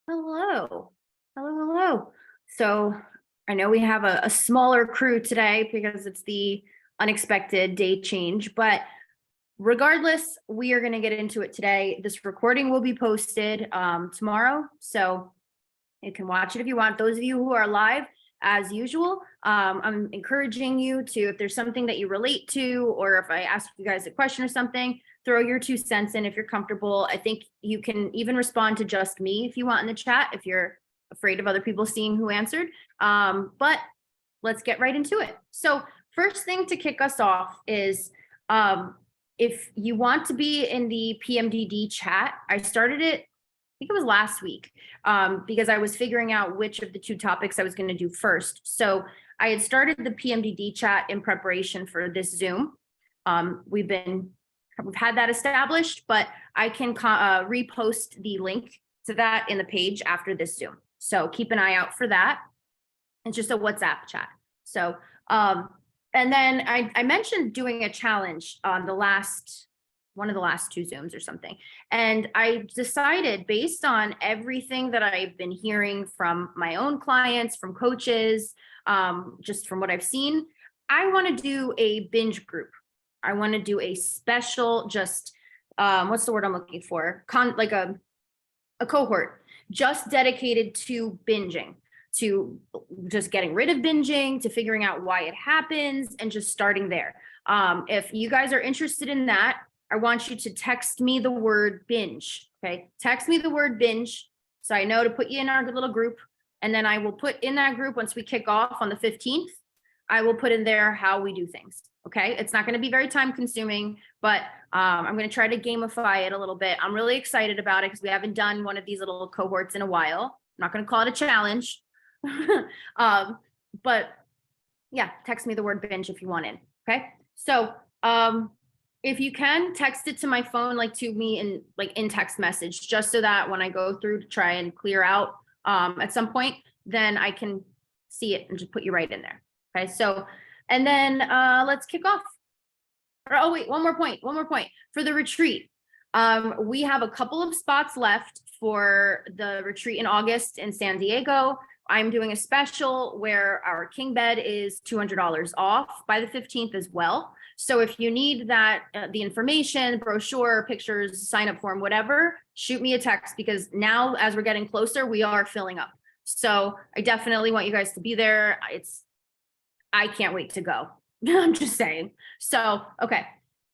Hello. Hello. So I know we have a smaller crew today because it's the unexpected day change, but regardless, we are going to get into it today. This recording will be posted tomorrow, so you can watch it if you want. Those of you who are live, as usual, I'm encouraging you to, if there's something that you relate to, or if I ask you guys a question or something, throw your 2 cents in if you're comfortable. I think you can even respond to just me if you want in the chat, if you're afraid of other people seeing who answered. But let's get right into it. So first thing to kick us off is if you want to be in the PMDD chat, I started it, I think it was last week, because I was figuring out which of the two topics I was going to do first. So I had started the PMDD chat in preparation for this Zoom. We've had that established, but I can repost the link to that in the page after this Zoom. So keep an eye out for that. It's just a WhatsApp chat. So, and then I mentioned doing a challenge on one of the last two Zooms or something. And I decided, based on everything that I've been hearing from my own clients, from coaches, just from what I've seen, I want to do a binge group. I want to do a special, just what's the word I'm looking for? Like a cohort just dedicated to binging, to just getting rid of binging, to figuring out why it happens, and just starting there. If you guys are interested in that, I want you to text me the word binge. Okay, text me the word binge so I know to put you in our little group, and then I will put in that group once we kick off on the 15th. I will put in there how we do things. Okay, it's not going to be very time consuming, but I'm going to try to gamify it a little bit. I'm really excited about it because we haven't done one of these little cohorts in a while. I'm not going to call it a challenge. But yeah, text me the word binge if you want in. Okay, so if you can, text it to my phone, like to me in text message, just so that when I go through to try and clear out at some point, then I can see it and just put you right in there. Okay, so, and then let's kick off. Oh wait, one more point for the retreat. We have a couple of spots left for the retreat in August in San Diego. I'm doing a special where our king bed is $200 off by the 15th as well. So if you need that, the information, brochure, pictures, sign up form, whatever, shoot me a text, because now as we're getting closer, we are filling up. So I definitely want you guys to be there. I can't wait to go. I'm just saying. So, okay,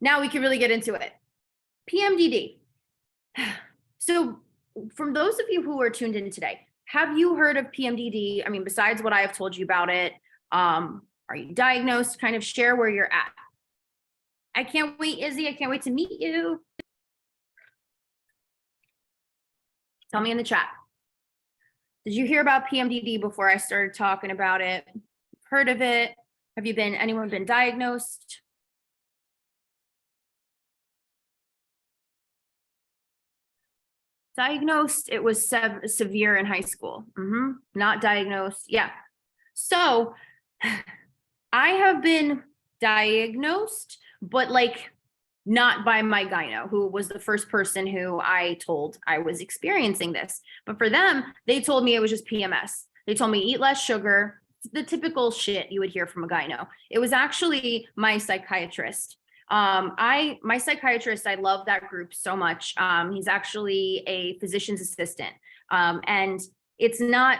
now we can really get into it. PMDD. So from those of you who are tuned in today, have you heard of PMDD? I mean, besides what I have told you about it, are you diagnosed? Kind of share where you're at. I can't wait, Izzy. I can't wait to meet you. Tell me in the chat. Did you hear about PMDD before I started talking about it? Heard of it? Have you anyone been diagnosed? Diagnosed, it was severe in high school. Not diagnosed. Yeah. So I have been diagnosed, but like not by my gyno, who was the first person who I told I was experiencing this. But for them, they told me it was just PMS. They told me eat less sugar, the typical shit you would hear from a gyno. It was actually my psychiatrist. My psychiatrist, I love that group so much. He's actually a physician's assistant. And it's not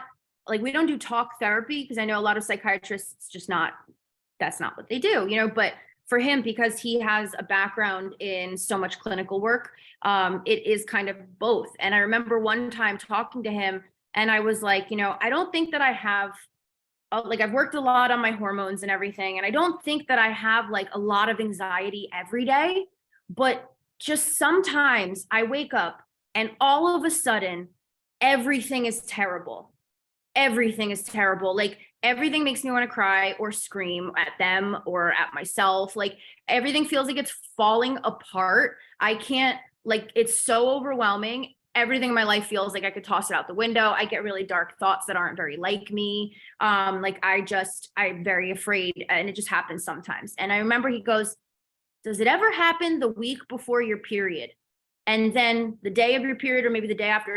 like, we don't do talk therapy, because I know a lot of psychiatrists that's not what they do, but for him, because he has a background in so much clinical work, it is kind of both. And I remember one time talking to him and I was like, I don't think that I have, like, I've worked a lot on my hormones and everything, and I don't think that I have like a lot of anxiety every day, but just sometimes I wake up and all of a sudden everything is terrible. Everything is terrible. Like, everything makes me want to cry or scream at them or at myself. Like, everything feels like it's falling apart. I can't, like, it's so overwhelming. Everything in my life feels like I could toss it out the window. I get really dark thoughts that aren't very like me. Like, I'm very afraid, and it just happens sometimes. And I remember he goes, "Does it ever happen the week before your period?" And then the day of your period, or maybe the day after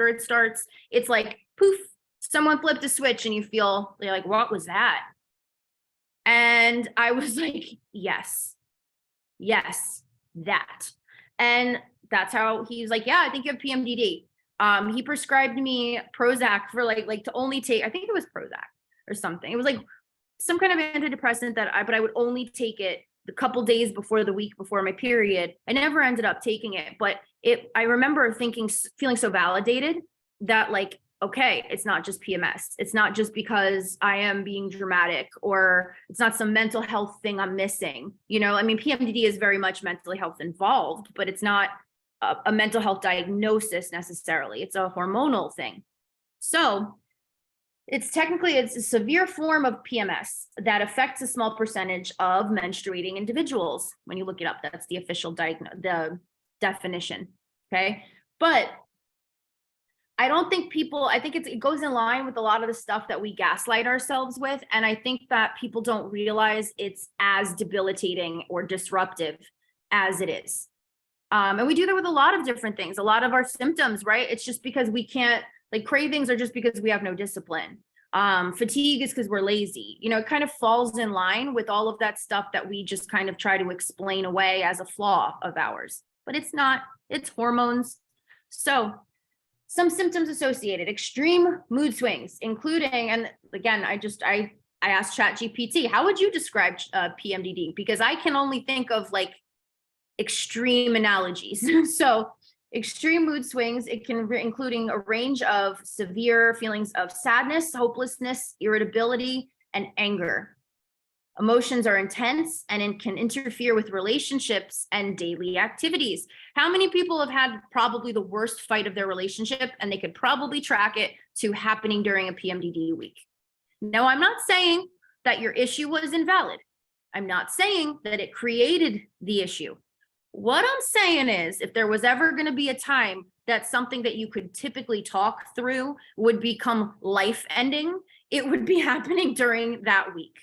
it starts, it's like poof, someone flipped a switch and you're like, what was that? And I was like, yes, that. And that's how he's like, yeah, I think you have PMDD. He prescribed me Prozac for like to only take, I think it was Prozac or something. It was like some kind of antidepressant but I would only take it the couple days before the week before my period. I never ended up taking it, but I remember feeling so validated that like, okay, it's not just PMS. It's not just because I am being dramatic, or it's not some mental health thing I'm missing. I mean, PMDD is very much mental health involved, but it's not a mental health diagnosis necessarily. It's a hormonal thing. So it's a severe form of PMS that affects a small percentage of menstruating individuals. When you look it up, that's the official the definition. Okay. But I don't think I think it goes in line with a lot of the stuff that we gaslight ourselves with. And I think that people don't realize it's as debilitating or disruptive as it is. And we do that with a lot of different things, a lot of our symptoms, right? It's just because we can't, like cravings are just because we have no discipline. Fatigue is because we're lazy. It kind of falls in line with all of that stuff that we just kind of try to explain away as a flaw of ours, but it's not, it's hormones. So some symptoms associated: extreme mood swings, including, and again, I asked ChatGPT, how would you describe PMDD? Because I can only think of like extreme analogies. So extreme mood swings, it can including a range of severe feelings of sadness, hopelessness, irritability, and anger. Emotions are intense and can interfere with relationships and daily activities. How many people have had probably the worst fight of their relationship, and they could probably track it to happening during a PMDD week? No, I'm not saying that your issue was invalid. I'm not saying that it created the issue. What I'm saying is, if there was ever going to be a time that something that you could typically talk through would become life-ending, it would be happening during that week.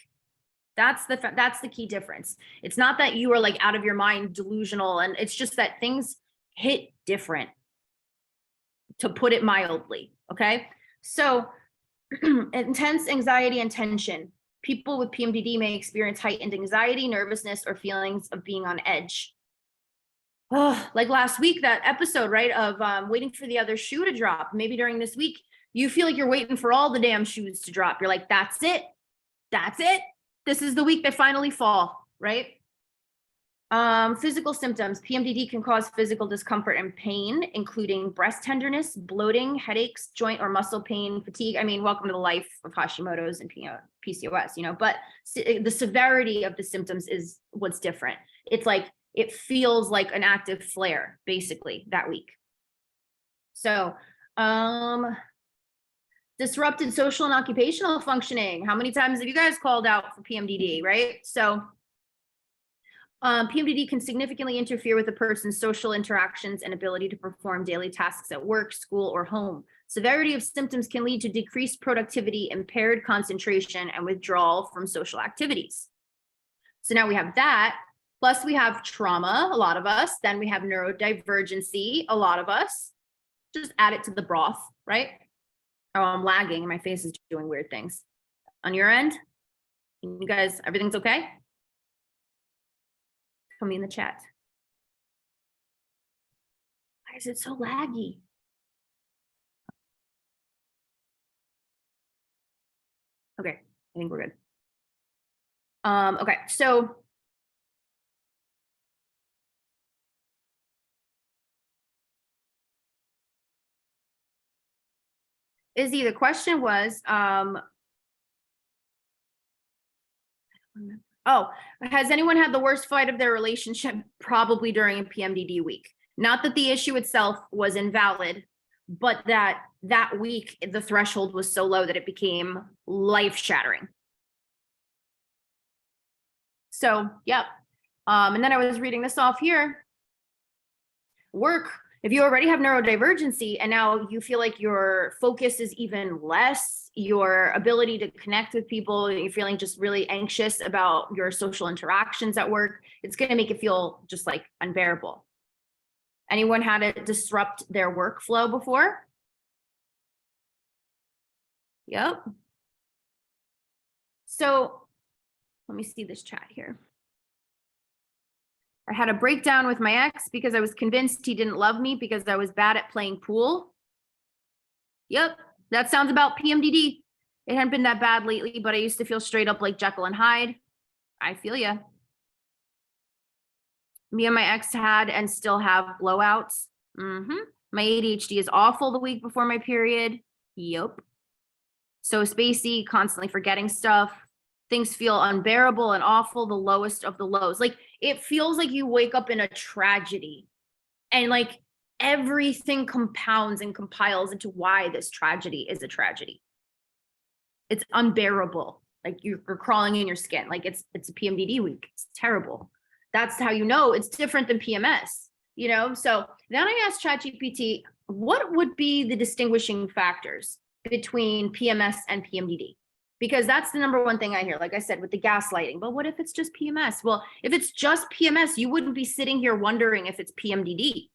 That's the key difference. It's not that you are like out of your mind, delusional, and it's just that things hit different, to put it mildly. Okay. So intense anxiety and tension. People with PMDD may experience heightened anxiety, nervousness, or feelings of being on edge. Oh, like last week, that episode, right, of waiting for the other shoe to drop. Maybe during this week, you feel like you're waiting for all the damn shoes to drop. You're like, that's it. This is the week they finally fall, right? Physical symptoms. PMDD can cause physical discomfort and pain, including breast tenderness, bloating, headaches, joint or muscle pain, fatigue. I mean, welcome to the life of Hashimoto's and PCOS, but the severity of the symptoms is what's different. It's like, it feels like an active flare, basically, that week. So, disrupted social and occupational functioning. How many times have you guys called out for PMDD, right? So, PMDD can significantly interfere with a person's social interactions and ability to perform daily tasks at work, school, or home. Severity of symptoms can lead to decreased productivity, impaired concentration, and withdrawal from social activities. So now we have that. Plus we have trauma, a lot of us. Then we have neurodivergency, a lot of us. Just add it to the broth, right? Oh, I'm lagging and my face is doing weird things. On your end, you guys, everything's okay? Tell me in the chat. Why is it so laggy? Okay, I think we're good. Okay, so Izzy, the question was, has anyone had the worst fight of their relationship? Probably during a PMDD week. Not that the issue itself was invalid, but that week, the threshold was so low that it became life-shattering. So, yep. And then I was reading this off here. Work. If you already have neurodivergency and now you feel like your focus is even less, your ability to connect with people, you're feeling just really anxious about your social interactions at work, it's going to make it feel just like unbearable. Anyone had it disrupt their workflow before? Yep. So let me see this chat here. I had a breakdown with my ex because I was convinced he didn't love me because I was bad at playing pool. Yep, that sounds about PMDD. It hadn't been that bad lately, but I used to feel straight up like Jekyll and Hyde. I feel ya. Me and my ex had and still have blowouts. My ADHD is awful the week before my period. Yep. So spacey, constantly forgetting stuff. Things feel unbearable and awful, the lowest of the lows. Like it feels like you wake up in a tragedy and like everything compounds and compiles into why this tragedy is a tragedy. It's unbearable. Like you're crawling in your skin. Like it's a PMDD week. It's terrible. That's how you know it's different than PMS, you know? So then I asked ChatGPT, what would be the distinguishing factors between PMS and PMDD? Because that's the number one thing I hear, like I said, with the gaslighting. But what if it's just PMS? Well, if it's just PMS, you wouldn't be sitting here wondering if it's PMDD.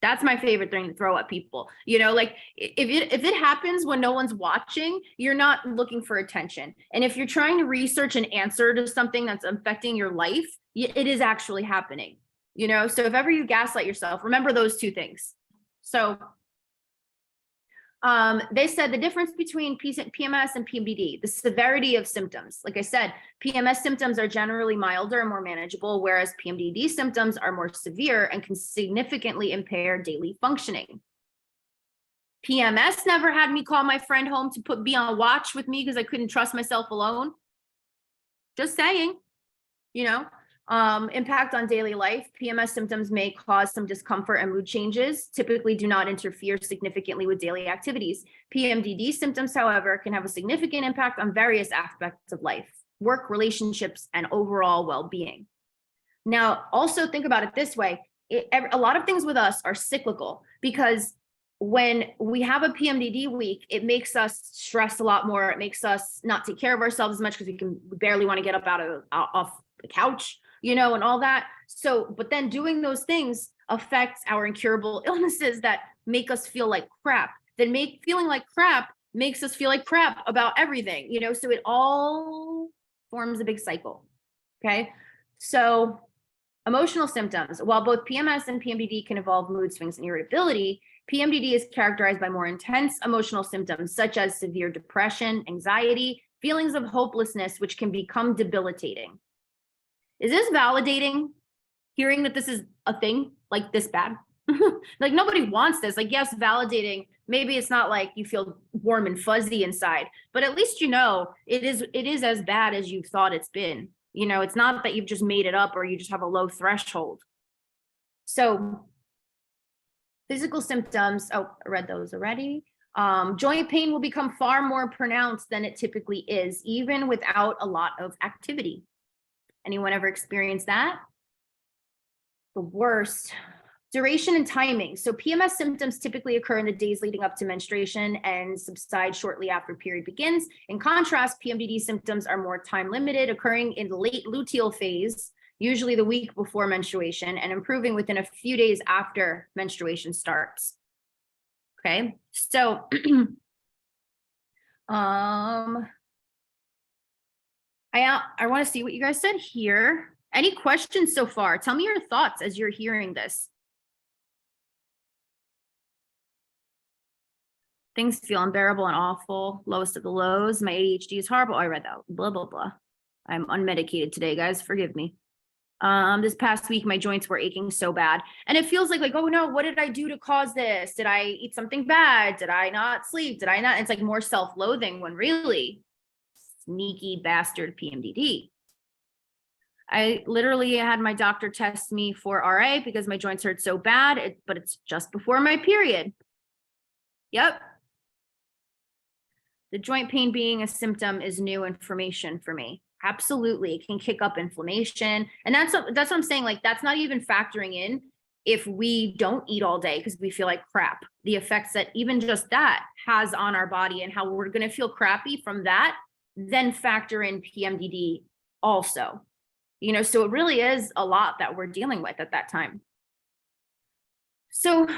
That's my favorite thing to throw at people. You know, like if it happens when no one's watching, you're not looking for attention. And if you're trying to research an answer to something that's affecting your life, it is actually happening. You know, so if ever you gaslight yourself, remember those two things. So they said the difference between PMS and PMDD, the severity of symptoms. Like I said, PMS symptoms are generally milder and more manageable, whereas PMDD symptoms are more severe and can significantly impair daily functioning. PMS never had me call my friend home to be on watch with me because I couldn't trust myself alone. Just saying, you know. Impact on daily life. PMS symptoms may cause some discomfort and mood changes, typically do not interfere significantly with daily activities. PMDD symptoms, however, can have a significant impact on various aspects of life, work, relationships, and overall well-being. Now, also think about it this way. A lot of things with us are cyclical because when we have a PMDD week, it makes us stress a lot more. It makes us not take care of ourselves as much because we barely want to get up off the couch, you know, and all that. So, but then doing those things affects our incurable illnesses that make us feel like crap. Then feeling like crap makes us feel like crap about everything, you know, so it all forms a big cycle. Okay. So emotional symptoms, while both PMS and PMDD can involve mood swings and irritability, PMDD is characterized by more intense emotional symptoms such as severe depression, anxiety, feelings of hopelessness, which can become debilitating. Is this validating, hearing that this is a thing like this bad? Like nobody wants this. Like, yes, validating. Maybe it's not like you feel warm and fuzzy inside, but at least you know it is as bad as you thought it's been. You know, it's not that you've just made it up or you just have a low threshold. So physical symptoms, oh, I read those already. Joint pain will become far more pronounced than it typically is, even without a lot of activity. Anyone ever experienced that? The worst. Duration and timing. So PMS symptoms typically occur in the days leading up to menstruation and subside shortly after period begins. In contrast, PMDD symptoms are more time limited, occurring in the late luteal phase, usually the week before menstruation, and improving within a few days after menstruation starts. Okay, so I want to see what you guys said here. Any questions so far? Tell me your thoughts as you're hearing this. Things feel unbearable and awful. Lowest of the lows. My ADHD is horrible. I read that. Blah, blah, blah. I'm unmedicated today, guys. Forgive me. This past week, my joints were aching so bad. And it feels like, oh no, what did I do to cause this? Did I eat something bad? Did I not sleep? Did I not? It's like more self-loathing when really sneaky bastard PMDD. I literally had my doctor test me for RA because my joints hurt so bad, but it's just before my period. Yep. The joint pain being a symptom is new information for me. Absolutely. It can kick up inflammation. And that's what I'm saying. Like, that's not even factoring in if we don't eat all day because we feel like crap, the effects that even just that has on our body and how we're going to feel crappy from that, then factor in PMDD also. You know, so it really is a lot that we're dealing with at that time. So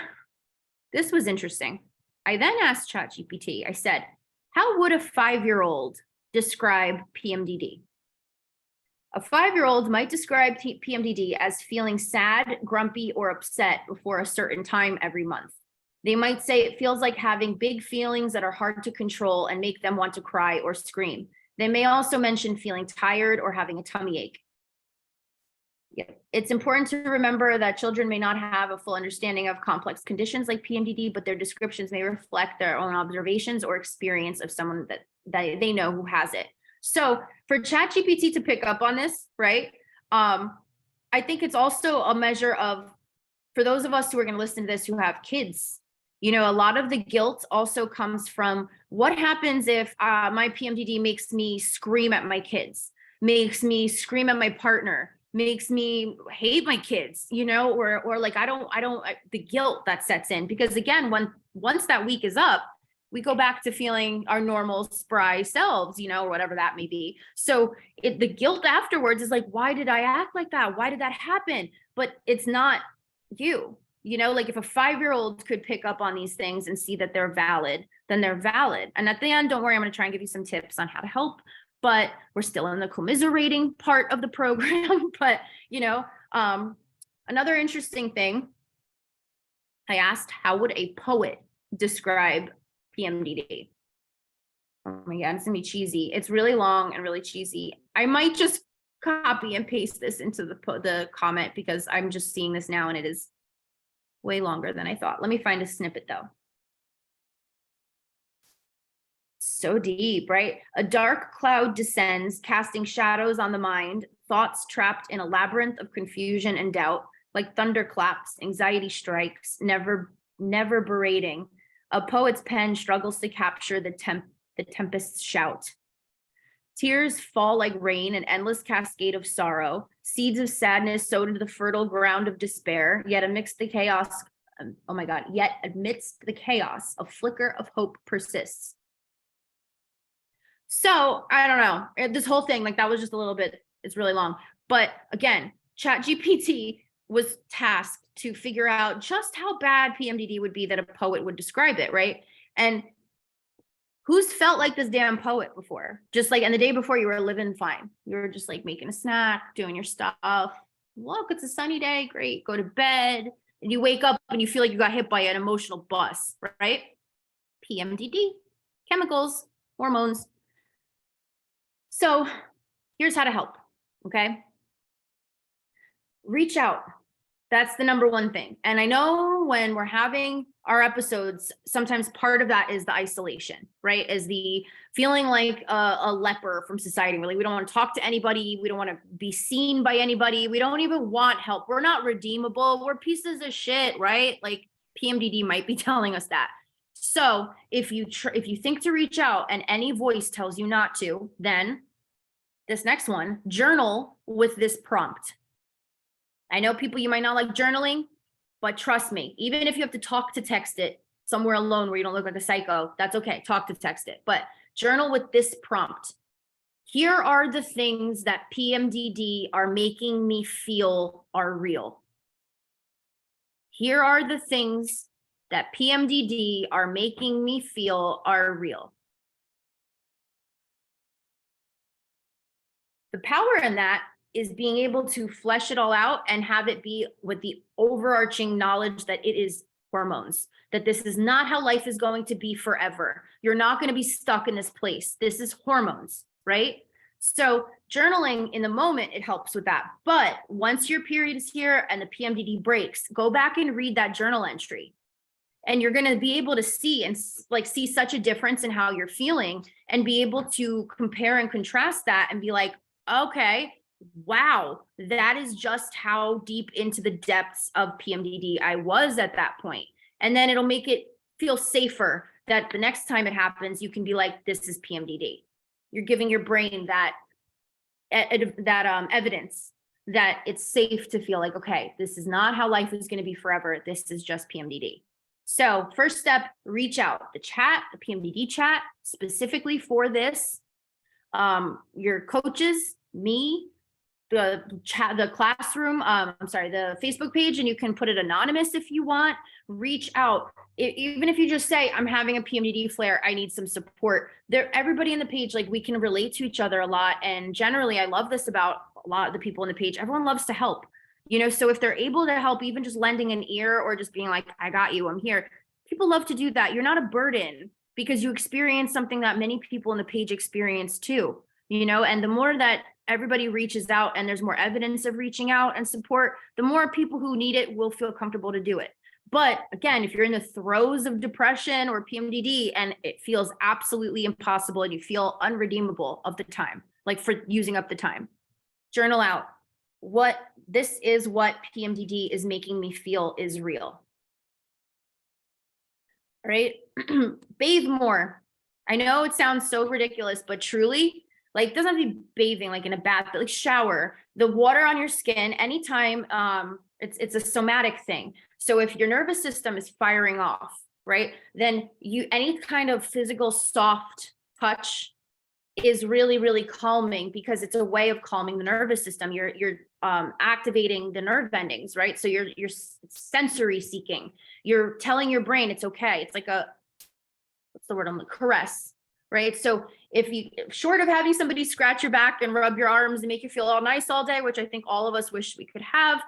this was interesting. I then asked ChatGPT, I said, how would a 5-year-old describe PMDD? A 5-year-old might describe PMDD as feeling sad, grumpy, or upset before a certain time every month. They might say it feels like having big feelings that are hard to control and make them want to cry or scream. They may also mention feeling tired or having a tummy ache. It's important to remember that children may not have a full understanding of complex conditions like PMDD, but their descriptions may reflect their own observations or experience of someone that they know who has it. So for ChatGPT to pick up on this, right? I think it's also a measure of, for those of us who are going to listen to this who have kids, a lot of the guilt also comes from what happens if my PMDD makes me scream at my kids, makes me scream at my partner, makes me hate my kids, or like the guilt that sets in, because again, once that week is up, we go back to feeling our normal spry selves, or whatever that may be. So the guilt afterwards is like, why did I act like that? Why did that happen? But it's not you. Like if a 5-year-old could pick up on these things and see that they're valid, then they're valid. And at the end, don't worry, I'm going to try and give you some tips on how to help, but we're still in the commiserating part of the program. But, another interesting thing, I asked, how would a poet describe PMDD? Oh my God, it's gonna be cheesy. It's really long and really cheesy. I might just copy and paste this into the comment because I'm just seeing this now and it is way longer than I thought. Let me find a snippet though. So deep, right? A dark cloud descends, casting shadows on the mind, thoughts trapped in a labyrinth of confusion and doubt, like thunderclaps, anxiety strikes, never berating. A poet's pen struggles to capture the tempest's shout. Tears fall like rain, an endless cascade of sorrow, seeds of sadness sowed into the fertile ground of despair, yet amidst the chaos, a flicker of hope persists. So I don't know, this whole thing, like that was just a little bit, it's really long. But again, ChatGPT was tasked to figure out just how bad PMDD would be that a poet would describe it, right? And who's felt like this damn poet before? Just like, and the day before you were living fine. You were just like making a snack, doing your stuff. Look, it's a sunny day, great, go to bed. And you wake up and you feel like you got hit by an emotional bus, right? PMDD, chemicals, hormones. So here's how to help, okay? Reach out. That's the number one thing. And I know when we're having our episodes, sometimes part of that is the isolation, right? Is the feeling like a leper from society. Really, we don't want to talk to anybody. We don't want to be seen by anybody. We don't even want help. We're not redeemable. We're pieces of shit, right? Like PMDD might be telling us that. So if you think to reach out and any voice tells you not to, then this next one, journal with this prompt. I know people, you might not like journaling, but trust me, even if you have to talk to text it somewhere alone where you don't look like a psycho, that's okay. Talk to text it, but journal with this prompt. Here are the things that PMDD are making me feel are real. Here are the things that PMDD are making me feel are real. The power in that is being able to flesh it all out and have it be with the overarching knowledge that it is hormones, that this is not how life is going to be forever. You're not going to be stuck in this place. This is hormones, right? So journaling in the moment, it helps with that. But once your period is here and the PMDD breaks, go back and read that journal entry. And you're going to be able to see such a difference in how you're feeling and be able to compare and contrast that and be like, okay, wow, that is just how deep into the depths of PMDD I was at that point. And then it'll make it feel safer that the next time it happens, you can be like, this is PMDD. You're giving your brain that evidence that it's safe to feel like, okay, this is not how life is going to be forever. This is just PMDD. So first step, reach out. The PMDD chat, specifically for this, your coaches, me, the classroom, the Facebook page, and you can put it anonymous if you want. Reach out. Even if you just say, I'm having a PMDD flare, I need some support. Everybody in the page, like, we can relate to each other a lot. And generally, I love this about a lot of the people in the page. Everyone loves to help, so if they're able to help, even just lending an ear or just being like, I got you, I'm here. People love to do that. You're not a burden because you experience something that many people in the page experience too, and the more that everybody reaches out and there's more evidence of reaching out and support, the more people who need it will feel comfortable to do it. But again, if you're in the throes of depression or PMDD and it feels absolutely impossible and you feel unredeemable of the time, like for using up the time, journal out. This is what PMDD is making me feel is real. All right. Bathe more. I know it sounds so ridiculous, but truly, like, it doesn't have to be bathing like in a bath, but like shower. The water on your skin anytime, it's a somatic thing. So if your nervous system is firing off, right, then any kind of physical soft touch is really, really calming because it's a way of calming the nervous system. You're activating the nerve endings, right? So you're sensory seeking. You're telling your brain it's okay. It's like what's the word? Caress, right? So if you, short of having somebody scratch your back and rub your arms and make you feel all nice all day, which I think all of us wish we could have,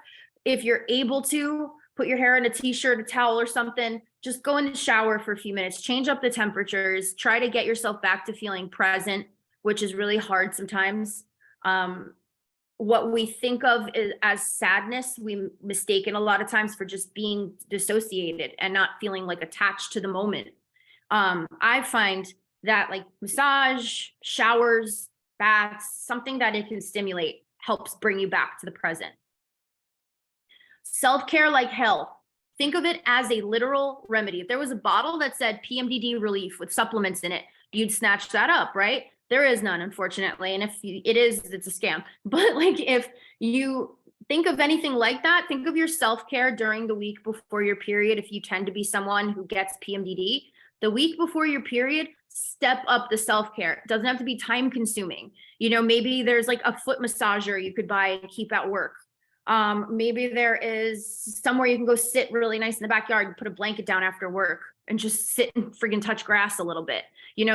if you're able to put your hair in a t-shirt, a towel or something, just go in the shower for a few minutes, change up the temperatures, try to get yourself back to feeling present, which is really hard sometimes. What we think of as sadness, we mistaken a lot of times for just being dissociated and not feeling like attached to the moment. I find that like massage, showers, baths, something that it can stimulate helps bring you back to the present. Self-care like hell. Think of it as a literal remedy. If there was a bottle that said PMDD relief with supplements in it, you'd snatch that up, right? There is none, unfortunately. And if it is, it's a scam. But like, if you think of anything like that, think of your self-care during the week before your period. If you tend to be someone who gets PMDD, the week before your period, step up the self-care. It doesn't have to be time consuming. Maybe there's like a foot massager you could buy and keep at work. Maybe there is somewhere you can go sit really nice in the backyard and put a blanket down after work and just sit and friggin' touch grass a little bit.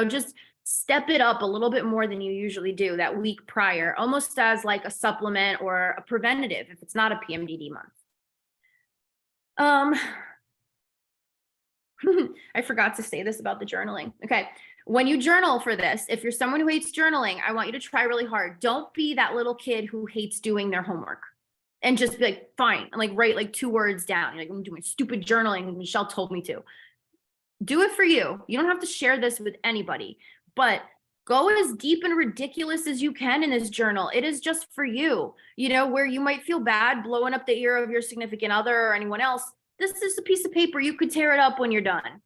Just step it up a little bit more than you usually do that week prior, almost as like a supplement or a preventative if it's not a PMDD month. I forgot to say this about the journaling. Okay. When you journal for this, if you're someone who hates journaling, I want you to try really hard. Don't be that little kid who hates doing their homework and just be like, fine, and like write like 2 words down. You're like, I'm doing stupid journaling and Michelle told me to. Do it for you. You don't have to share this with anybody, but go as deep and ridiculous as you can in this journal. It is just for you, where you might feel bad blowing up the ear of your significant other or anyone else. This is a piece of paper. You could tear it up when you're done,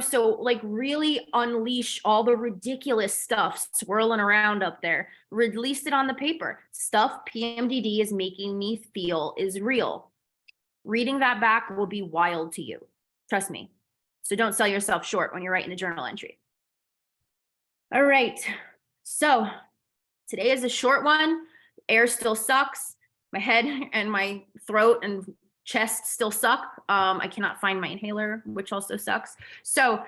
so like really unleash all the ridiculous stuff swirling around up there. Release it on the paper. Stuff PMDD is making me feel is real. Reading that back will be wild to you. Trust me. So don't sell yourself short when you're writing the journal entry. All right. So today is a short one. Air still sucks. My head and my throat and chest still suck. I cannot find my inhaler, which also sucks. So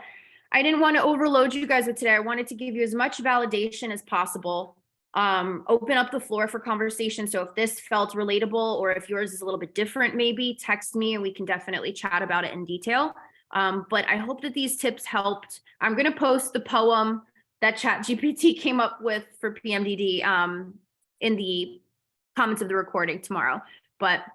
I didn't want to overload you guys with today. I wanted to give you as much validation as possible. Open up the floor for conversation. So if this felt relatable or if yours is a little bit different, maybe text me and we can definitely chat about it in detail. But I hope that these tips helped. I'm going to post the poem that ChatGPT came up with for PMDD in the comments of the recording tomorrow. But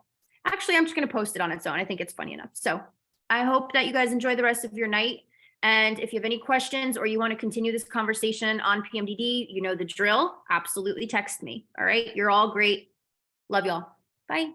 actually, I'm just going to post it on its own. I think it's funny enough. So I hope that you guys enjoy the rest of your night. And if you have any questions or you want to continue this conversation on PMDD, you know the drill. Absolutely text me. All right. You're all great. Love y'all. Bye.